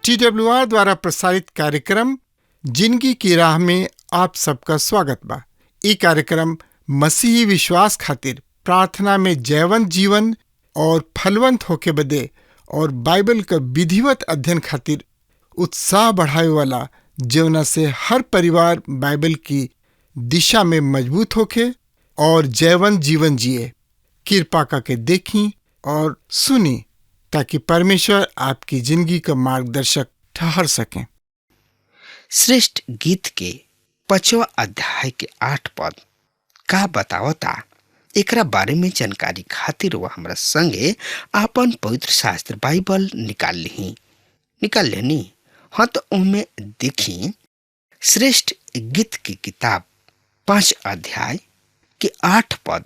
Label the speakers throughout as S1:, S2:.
S1: TWR द्वारा प्रसारित कार्यक्रम जिंदगी की राह में आप सबका स्वागत बा। ई कार्यक्रम मसीही विश्वास खातिर प्रार्थना में जयवंत जीवन और फलवंत होके बदे और बाइबल का विधिवत अध्ययन खातिर उत्साह बढ़ावे वाला, जवना से हर परिवार बाइबल की दिशा में मजबूत होके और जयवंत जीवन जिए। कृपा करके देखी और सुनी ताकि परमेश्वर आपकी जिंदगी का मार्गदर्शक ठहर सके।
S2: श्रेष्ठ गीत के 5वां अध्याय के 8 पद का बतावता, एकरा बारे में जानकारी खातिर वह हमरा संगे आपन पवित्र शास्त्र बाइबल निकाल लेनी। हाँ, तो उनमें देखी श्रेष्ठ गीत की किताब 5 अध्याय के 8 पद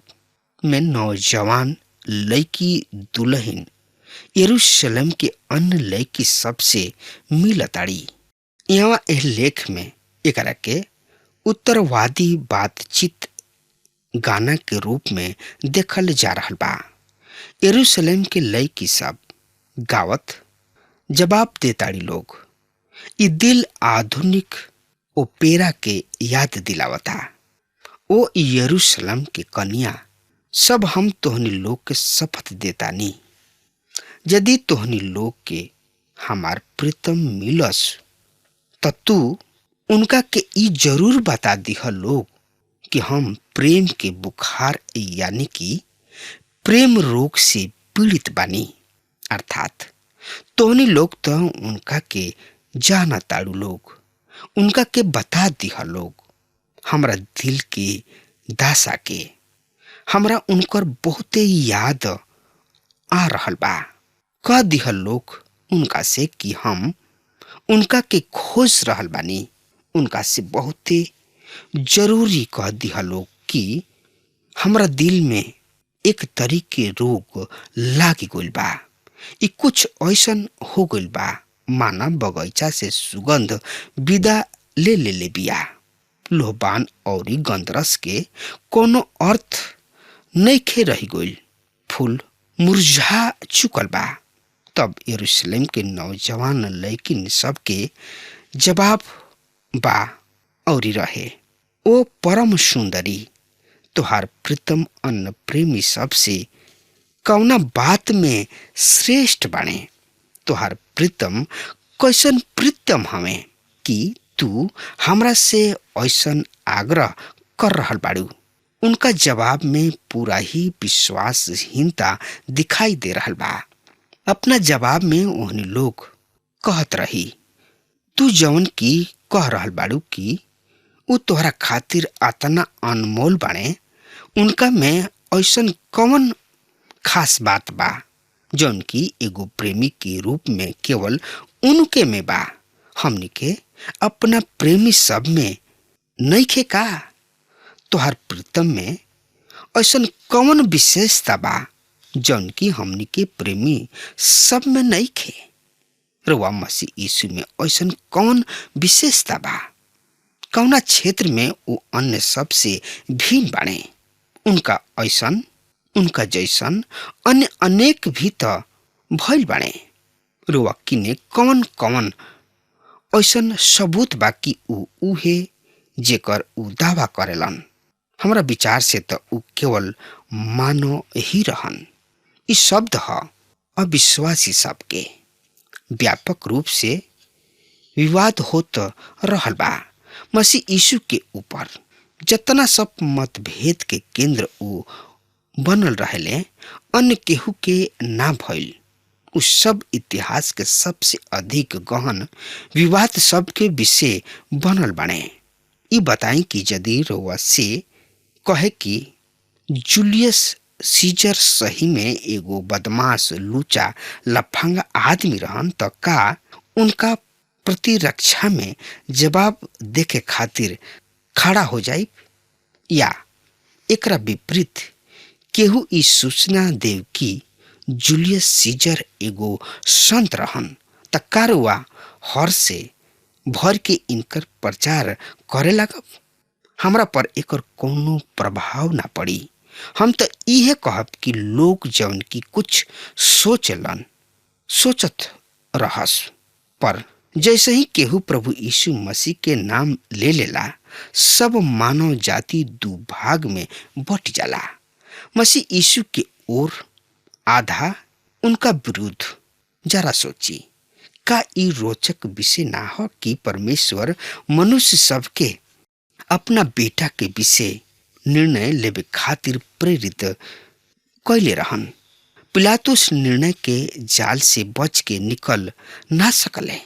S2: में नौजवान लड़की दुल्हन यरूशलेम के अन्य लड़की सबसे मिलताड़ी। यहाँ एह लेख में एकरा के उत्तरवादी बातचीत गाना के रूप में देखल जा रहल बा। यरूशलेम के लड़की सब गावत जवाब देताड़ी लोग। ई दिल आधुनिक ओपेरा के याद दिलावता। ओ यरूशलेम के कन्या सब, हम तोहनी लोग के शपथ देतानी, यदि तोहनी लोग के हमार प्रीतम मिलस त तू उनका के ई जरूर बता दिह लोग कि हम प्रेम के बुखार यानी कि प्रेम रोग से पीड़ित बानी। अर्थात तोहनी लोग तो उनका के जाना ताड़ू लोग, उनका के बता दिह लोग। हमरा दिल के दासा के हमरा उनकर बहुते याद आ रहल बा। कह दिह लोग उनका से कि हम उनका के खोज रहल बानी। उनका से बहुते जरूरी कह दिह लोग कि हमरा दिल में एक तरीके रोग लागी गइल बा। ई कुछ ऐसन हो गइल बा माना बगीचा से सुगंध विदा ले बिया। लोहबान और गंधरस के कोनो अर्थ नइखे रही गइल। फूल मुरझा चुकल बा। तब यरूशलेम के नौजवान लड़किन सबके जवाब बा और रहे, ओ परम सुंदरी, तोहार प्रीतम अन्न प्रेमी सबसे कौना बात में श्रेष्ठ बाणे। तोहार प्रीतम कैसन प्रीतम हमें कि तू हमरा से ऐसन आग्रह कर रहल बाड़ू। उनका जवाब में पूरा ही विश्वासहीनता दिखाई दे रहल बा। अपना जवाब में ओहनी लोग कहत रही, तू जवन की कह रहल बाड़ू कि उ तोहरा खातिर अतना अनमोल बाणे, उनका में ऐसन कौन खास बात बा जौन की एगो प्रेमी के रूप में केवल उनके में बा। हमनी के अपना प्रेमी सब में नइखे का? तोहर प्रीतम में ऐसन कौन विशेषता बा जौन की हमनी के प्रेमी सब में नइखे? रउआ मसीह यीशु में ऐसन कौन विशेषता बा? कौना क्षेत्र में वो अन्य सबसे भिन्न बाणे? उनका ऐसन, उनका जैसन अन्य अनेक भी तो भइल बाणे। रउआ किने कौन कौन ऐसन सबूत बा कि उहे जेकर उ दावा करेलन? हमरा विचार से तो उ केवल मानो ही रहन। ई शब्द ह अविश्वासी सबके व्यापक रूप से विवाद होत रहल बा। मसीह यीशु के ऊपर जतना सब मतभेद के केंद्र उ बनल रहले, अन्य केहू के ना भइल। उस सब इतिहास के सबसे अधिक गहन विवाद सब के विषय बनल बाणे। ई बताई कि यदि रउआ से कहे कि जूलियस सीजर सही में एगो बदमाश, लूचा, लफंगा आदमी रहन, तो का उनका प्रतिरक्षा में जवाब देके खातिर खड़ा हो जाए? या एकरा विपरीत केहू ई सूचना देव कि जूलियस सीजर एगो संत रहन, त का रउआ हर से भर के इनकर प्रचार करे लगब? हमरा पर एकर कोनो प्रभाव ना पड़ी। हम तो इहे कहब कि लोग जौन की कुछ सोचत रहस पर जैसे ही केहू प्रभु यीशु मसीह के नाम ले लेला, सब मानव जाति दू भाग में बट जाला। मसीह यीशु के ओर आधा, उनका विरुद्ध। जरा सोची, का ई रोचक विषय ना हो कि परमेश्वर मनुष्य सबके अपना बेटा के विषय निर्णय लेवे खातिर प्रेरित कैले रहन। पिलातुस निर्णय के जाल से बच के निकल ना सकले।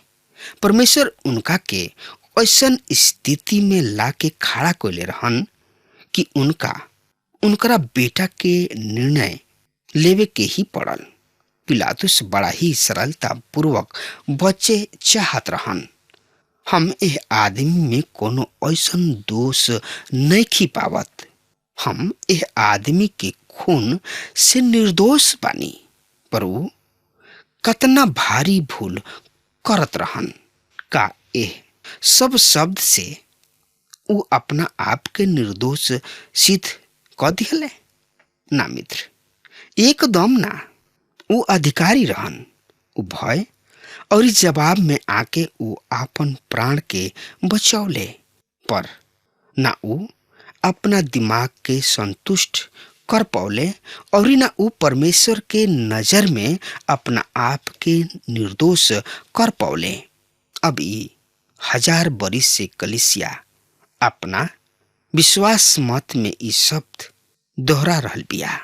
S2: परमेश्वर उनका के ऐसन स्थिति में ला के खड़ा कैले रहन कि उनकरा बेटा के निर्णय लेवे के ही पड़ल। पिलातुस बड़ा ही सरलता पूर्वक बचे चाहत रहन। हम एह आदमी में कोनो ऐसन दोष नहीं खिपावत। हम एह आदमी के खून से निर्दोष बानी, पर वो कतना भारी भूल करत रहन। का एह सब शब्द से वो अपना आप के निर्दोष सिद्ध क दिले? ना मित्र, एकदम ना। वो अधिकारी रहन। वो भय और जवाब में आके वो आपन प्राण के बचौले, पर ना वो अपना दिमाग के संतुष्ट कर पौले और ना वो परमेश्वर के नजर में अपना आप के निर्दोष कर पौले। अब ये 1000 बरिस से कलीसिया अपना विश्वास मत में ये शब्द दोहरा रहल बिया।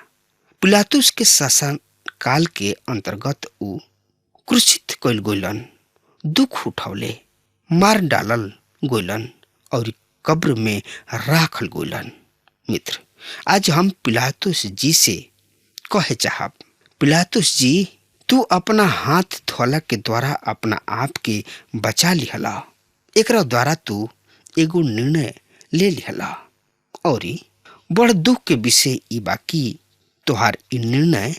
S2: पिलातुस के शासन काल के अंतर्गत ऊ क्रूसित कइल गइलन, दुख उठौले, मार डालल गइलन और कब्र में राखल गइलन। मित्र, आज हम पिलातुस जी से कहे चाहब, पिलातुस जी, तू अपना हाथ धोला के द्वारा अपना आप के बचा लिहला। एकरा द्वारा तू एगो निर्णय ले लिहला और बड़ दुख के विषय ई बाकी तोहार ई निर्णय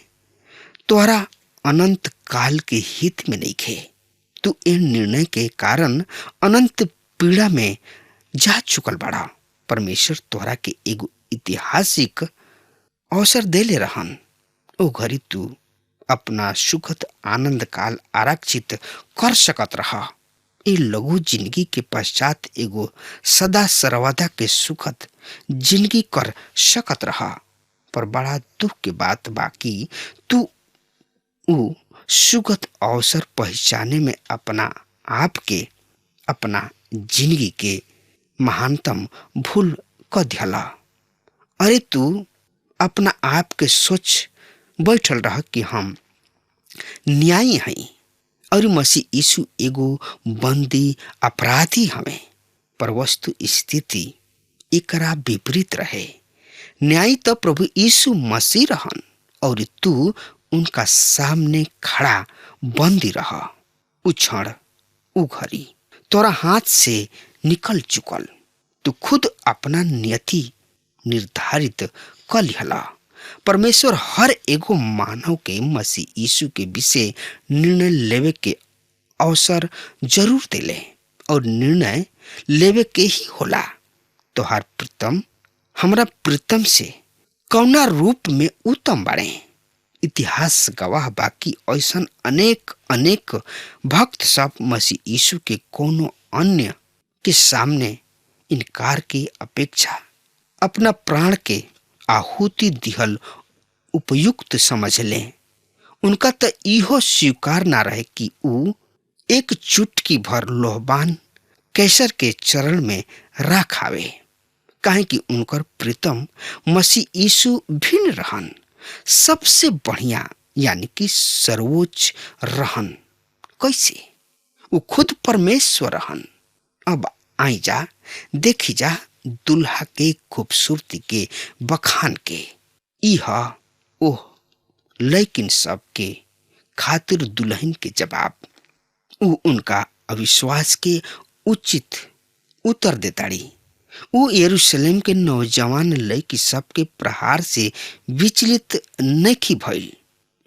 S2: तोहरा अनंत काल के हित में नहीं खे। तू इन निर्णय के कारण अनंत पीड़ा में जा चुकल बड़ा। परमेश्वर तोहरा के एगो ऐतिहासिक अवसर देले रहन। ओ घड़ी तू अपना सुखद आनंद काल आरक्षित कर सकत रहा। ए लघु जिंदगी के पश्चात एगो सदा सर्वदा के सुखद जिंदगी कर सकत रहा। पर बड़ा दुख के बात बाकी तू ऊ सुखद अवसर पहचाने में अपना आप के, अपना जिंदगी के महानतम भूल क दिहला। अरे तू अपना आप के सोच बैठल रह कि हम न्यायी हई और मसीह यीशु एगो बंदी अपराधी हमें। पर वस्तु स्थिति एकरा विपरीत रहे। न्यायी तो प्रभु यीशु मसीह रहन और तू उनका सामने खड़ा बंदी रहा। उ क्षण, उ घड़ी तोरा हाथ से निकल चुकल। तू खुद अपना नियति निर्धारित कर लिहला। परमेश्वर हर एगो मानव के मसीह यीशु के विषय निर्णय लेवे के अवसर जरूर देले और निर्णय लेवे के ही होला। तोहार प्रीतम हमरा प्रीतम से कौना रूप में उत्तम बाड़े। इतिहास गवाह बाकी ऐसन अनेक अनेक भक्त सब मसीह यीशु के कोनो अन्य के सामने इनकार की अपेक्षा अपना प्राण के आहुति दिहल उपयुक्त समझ ले। उनका तो इहो स्वीकार ना रहे कि ऊ एक चुटकी भर लोहबान कैसर के चरण में राखावे, काहे कि उनकर प्रीतम मसीह यीशु भिन्न रहन, सबसे बढ़िया यानी कि सर्वोच्च रहन। कैसे? वो खुद परमेश्वर रहन। अब आई जा, देखी जा दुल्हा के खूबसूरती के बखान के। इह ओह लेकिन सब के खातिर दुल्हन के जवाब। ऊ उनका अविश्वास के उचित उत्तर देताड़ी। वो यरूशलेम के नौजवान लड़की सबके प्रहार से विचलित नहीं भइल।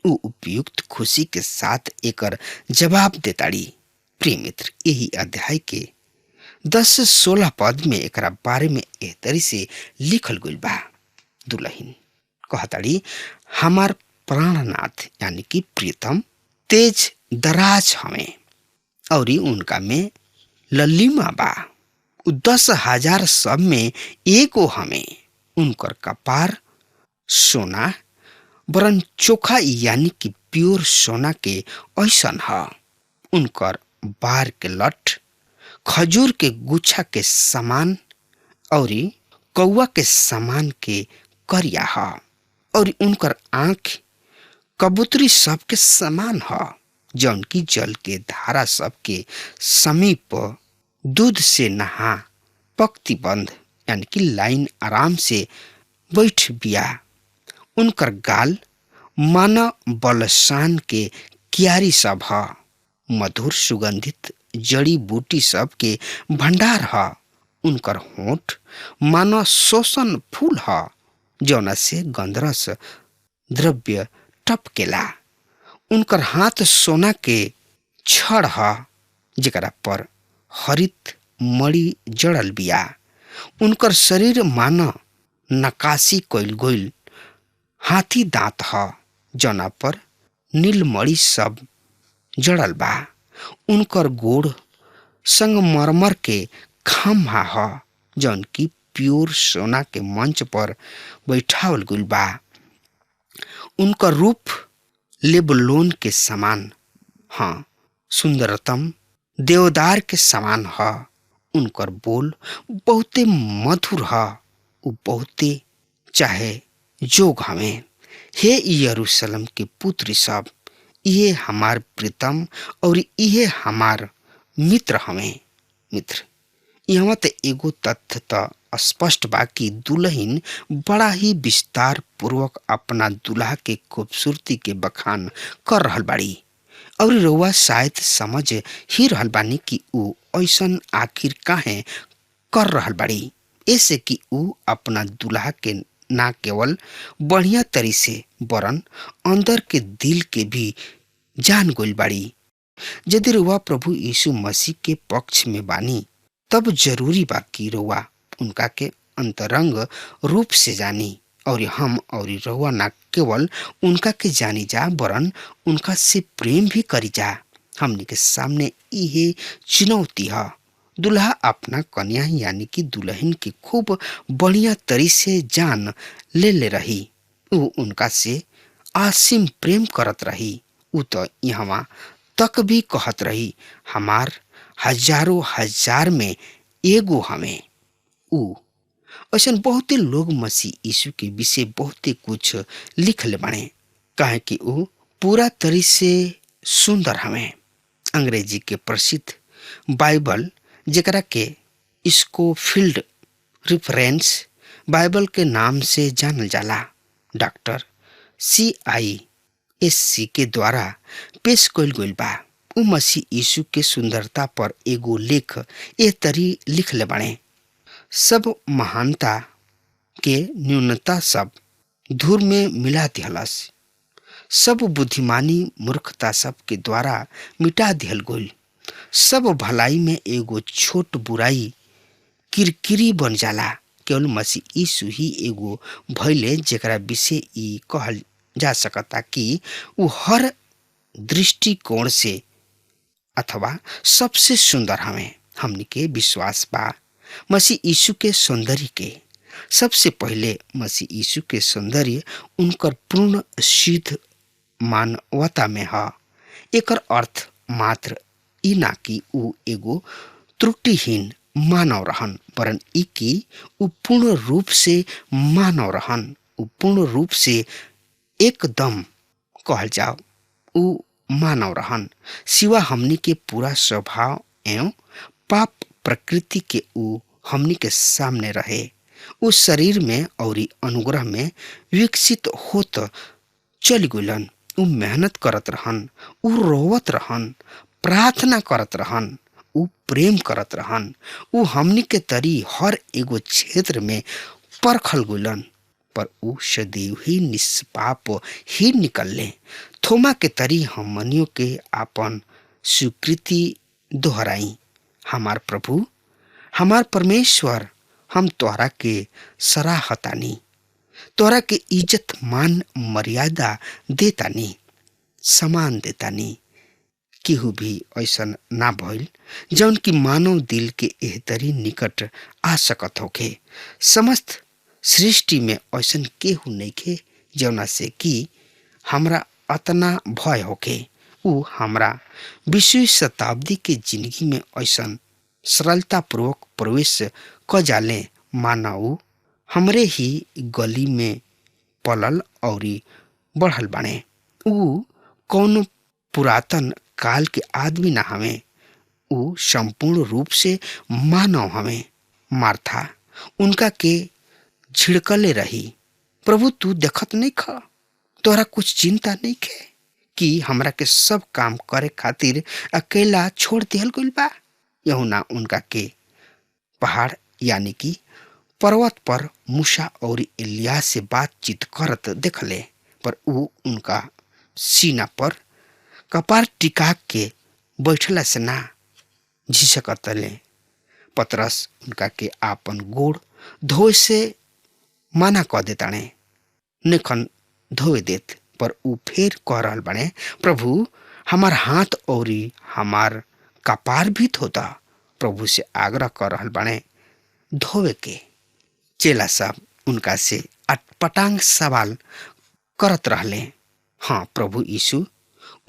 S2: वो उपयुक्त खुशी के साथ एकर जवाब देताड़ी। प्रिय मित्र, यही अध्याय के 10-16 पद में एकरा बारे में एह तरी से लिखल गइल बा। दुल्हन कहताड़ी, हमार प्राणनाथ यानी कि प्रीतम तेज दराज हमें और उनका में लल्लीमा बा। 10,000 सब में एगो हमें। उनकर कपार सोना वरन चोखा यानी कि प्योर सोना के ऐसन ह। उनकर बार के लठ खजूर के गुच्छा के समान और कौआ के समान के करिया ह। और उनकर आँख कबूतरी सब के समान ह, जौन की जल के धारा सब के समीप दूध से नहा पंक्तिबंध यानी कि लाइन आराम से बैठ बिया। उनकर गाल माना बलसान के क्यारी सब ह, मधुर सुगंधित जड़ी बूटी सब के भंडार ह। उनकर होंठ मानो शोषण फूल ह, जौना से गंधरस द्रव्य टपकेला। उनकर हाथ सोना के छड़ ह, जेकरा पर हरित मणि जड़ल बिया। उनकर शरीर मानो नकाशी कइल गइल हाथी दांत ह, जौना पर नीलमणि सब जड़ल बा। उनकर गोड़ संगमरमर के खम्हा ह, जौन की प्योर सोना के मंच पर बैठावल गइल बा। उनकर रूप लेबलोन के समान हाँ, सुंदरतम देवदार के समान ह। उनकर बोल बहुते मधुर ह, उ बहुते चाहे जोग हमें। हे यरूशलेम के पुत्री सब, ये हमार प्रीतम और ये हमार मित्र हमें। मित्र यहाँ ते एगो तथ्य त स्पष्ट बा कि दुल्हन बड़ा ही विस्तार पूर्वक अपना दुल्हा के खूबसूरती के बखान कर रहल बाड़ी। और रउआ शायद समझ ही रहल बानी कि ऊ ऐसन आखिर काहे कर रहल बाड़ी। ऐसे कि ऊ अपना दुल्हा के ना केवल बढ़िया तरी से वरन अंदर के दिल के भी जान गइल बाड़ी। यदि रउआ प्रभु यीशु मसीह के पक्ष में बानी, तब जरूरी बा कि रउआ उनका के अंतरंग रूप से जानी। और हम और रउआ ना केवल उनका के जानी जा वरन उनका से प्रेम भी करी जा। हमनी के सामने इहे चुनौती है। दुल्हा अपना कन्या यानी कि दुल्हन के खूब बढ़िया तरी से जान ले रही। ऊ उनका से आसिम प्रेम करत रही। ऊ तो यहाँ तक भी कहत रही, हमार हजारों हजार में एगो हमें। ऊ ऐसन बहुते लोग मसीह यीशु के विषय बहुते कुछ लिखले बाणे, काहे कि ऊ पूरा तरी से सुंदर हमें। अंग्रेजी के प्रसिद्ध बाइबल जेकरा के स्कोफील्ड रेफरेंस बाइबल के नाम से जानल जाला, डॉक्टर CISC के द्वारा पेश कइल गइल बा। ऊ मसीह यीशु के सुंदरता पर एगो लेख ए तरी लिखले बाणे, सब महानता के न्यूनता सब धूर में मिला दिहलस, सब बुद्धिमानी मूर्खता सब के द्वारा मिटा दिहल गइल। सब भलाई में एगो छोट बुराई किरकिरी बन जाला। केवल मसीह यीशु ही एगो भइले जेकरा विषय ई कहल जा सकता कि ऊ हर दृष्टिकोण से अथवा सबसे सुंदर हमें। हमनी के विश्वास बा मसीह यीशु के सौंदर्य के। सबसे पहले मसीह यीशु के सौंदर्य उनकर पूर्ण सिद्ध मानवता में है। एकर अर्थ मात्र ई ना कि ऊ एगो त्रुटिहीन मानव रहन, वरन ई कि ऊ पूर्ण रूप से मानव रहन। ऊ पूर्ण रूप से एकदम कहल जाओ ऊ मानव रहन। सिवा हमनी के पूरा स्वभाव एवं पाप प्रकृति के ऊ हमनी के सामने रहे। उस शरीर में और अनुग्रह में विकसित होत चल गइलन। ऊ मेहनत करत रहन, ऊ रोवत रहन, प्रार्थना करत रहन, ऊ प्रेम करत रहन। ऊ हमनी के तरी हर एगो क्षेत्र में परखल गइलन, पर ऊ सदैव ही निष्पाप ही निकलले। थोमा के तरी हमनियों के आपन स्वीकृति दोहराई, हमार प्रभु हमार परमेश्वर, हम तोहरा के सराहतानी, तोहरा के इज्जत मान मर्यादा देतानी, सम्मान देतानी, केहू भी ऐसा ना भइल जौन की मानव दिल के एहतरी निकट आ सकत होखे। समस्त सृष्टि में ऐसा केहू नइखे जौना से कि हमरा अतना भय होखे। ऊ हमरा 20वीं शताब्दी के जिंदगी में ऐसा सरलता पूर्वक प्रवेश क जाले माना ऊ हमरे ही गली में पलल और बढ़ल बाणे। ऊ कौन पुरातन काल के आदमी ना हमें, ऊ संपूर्ण रूप से मानव हमें। मार्था उनका के झिड़कले रही, प्रभु तू देखत नहीं खा, तोरा कुछ चिंता नहीं खे कि हमरा के सब काम करे खातिर अकेला छोड़ दिहल गइल बा। यहुना उनका के पहाड़ यानी कि पर्वत पर मूसा और एलिया से बातचीत करत देखले, पर ऊ उनका सीना पर कपार टिका के बैठला से ना झिझकतले। पतरस उनका के आपन गोड़ धोए से मना क देताणे, निखन धोए देत, पर ऊ फेर कह रहल बने प्रभु हमार हाथ और हमार कपार भी धोता। प्रभु से आग्रह कर रहल बने धोवे के। चेला सब उनका से अटपटांग सवाल करत रहले। हाँ प्रभु यीशु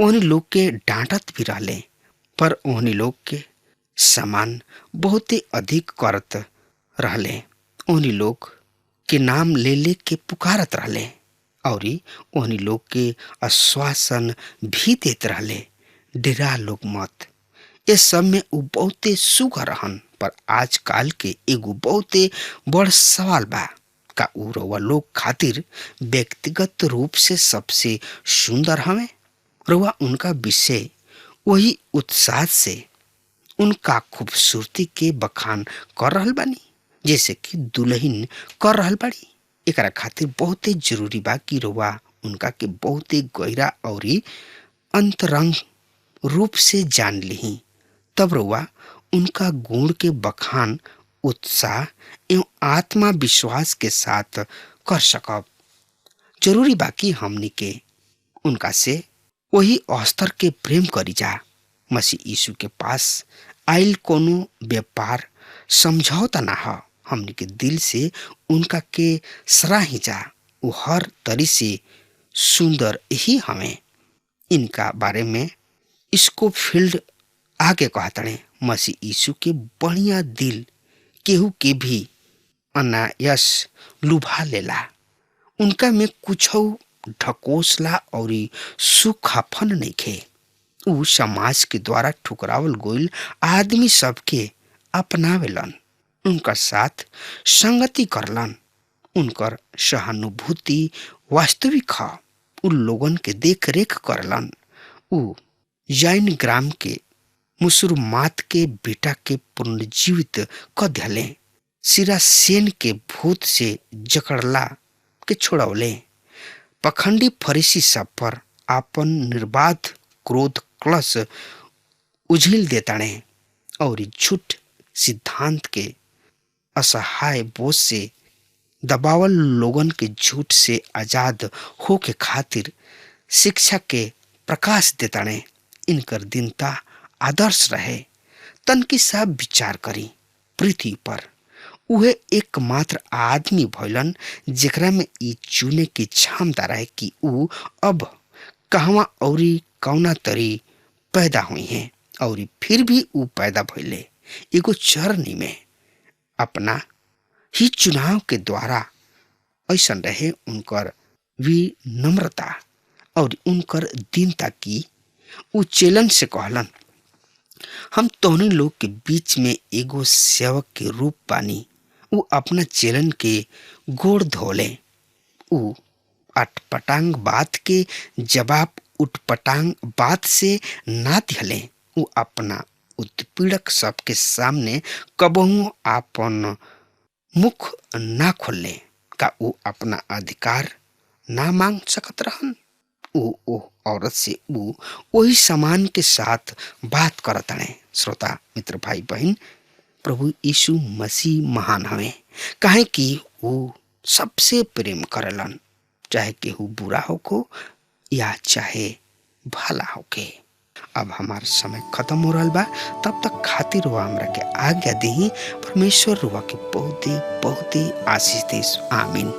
S2: उन्हीं लोग के डांटत भी रहले, पर उन्हीं लोग के समान बहुत ही अधिक करत रहले। उन्हीं लोग के नाम ले ले के पुकारत रहले और उन्हीं लोग के आश्वासन भी देत रहले, डरा लोग मत। ये सब में ऊ बहुते सुघर रहन, पर आजकल के एगो बहुते बड़ सवाल बा, का ऊ रउआ लोग खातिर व्यक्तिगत रूप से सबसे सुंदर हमें? रउआ उनका विषय वही उत्साह से उनका खूबसूरती के बखान कर रहल बानी जैसे कि दुल्हन कर रहल बाड़ी। एकरा खातिर बहुते जरूरी बा कि रउआ उनका के बहुते गहरा और अंतरंग रूप से जान लिही, तब रउआ उनका गुण के बखान उत्साह एवं आत्मा विश्वास के साथ कर सकब। जरूरी बा कि हमनी के उनका से वही स्तर के प्रेम करी जा। मसीह यीशु के पास आइल कोनो व्यापार समझौता ना हो, हमनी के दिल से उनका के सराही जा। वो हर तरी से सुंदर ही हमें। इनका बारे में इसको फील्ड आगे कहतड़े मसीह यीशु के बढ़िया दिल केहू के भी अनायास लुभा लेला। उनका में कुछ ढकोसला और सुखाफन नहीं खे। ऊ समाज के द्वारा ठुकरावल गोइल आदमी सबके अपनावेलन, उनका साथ संगति करलन। उनकर सहानुभूति वास्तविक ह। उ लोगन के देख रेख करलन। ऊ जैन ग्राम के मुसुरमात के बेटा के पुनर्जीवित क दिले, सिरा सेन के भूत से जकड़ला के छोड़ौले। पखंडी फरीसी सब पर आपन निर्बाध क्रोध क्लश उझिल देताणे और झूठ सिद्धांत के असहाय बोझ से दबावल लोगन के झूठ से आजाद हो के खातिर शिक्षा के प्रकाश देताणे। इनकर दीनता आदर्श रहे। तन की सब विचार करी, पृथ्वी पर उहे एकमात्र आदमी भइलन जेकरा में ई चुने की क्षमता रहे कि ऊ अब कहवा और कौना तरी पैदा हुई हैं, और फिर भी ऊ पैदा भइले एगो चरनी में अपना ही चुनाव के द्वारा। ऐसा रहे उनकर विनम्रता और उनकर दीनता की ऊ चेलन से कहलन, हम तोहनी लोग के बीच में एगो सेवक के रूप बानी। ऊ अपना चेलन के गोड़ धोले। ऊ अटपटांग बात के जवाब उटपटांग बात से ना दिहले। ऊ अपना उत्पीड़क सबके सामने कबहू आपन मुख ना खोले। का ऊ अपना अधिकार ना मांग सकत रहन? ऊ ओ औरत से ऊ वही समान के साथ बात करतने। श्रोता मित्र भाई बहन, प्रभु यीशु मसीह महान हवे, काहे कि ऊ सबसे प्रेम करलन, चाहे केहू बुरा होको या चाहे भला होके। अब हमार समय खत्म हो रहा बा, तब तक खातिर हुआ हमरा के आज्ञा दी। परमेश्वर हुआ के बहुत ही आशीष देस। आमीन।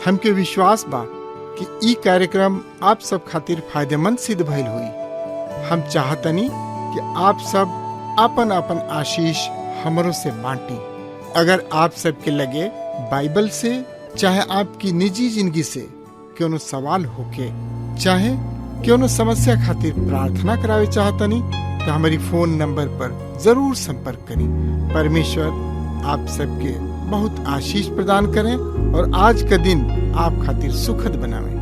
S1: हमके विश्वास बा कि ई कार्यक्रम आप सब खातिर फायदेमंद सिद्ध भइल हुई। हम चाहतनी कि आप सब अपन अपन आशीष हमरों से बांटी। अगर आप सबके लगे बाइबल से चाहे आपकी निजी जिंदगी से क्यों सवाल होके, चाहे क्यों समस्या खातिर प्रार्थना करावे चाहतनी, तो हमारी फोन नंबर पर जरूर संपर्क करें। परमेश्वर आप सबके बहुत आशीष प्रदान करें और आज का दिन आप खातिर सुखद बनावे।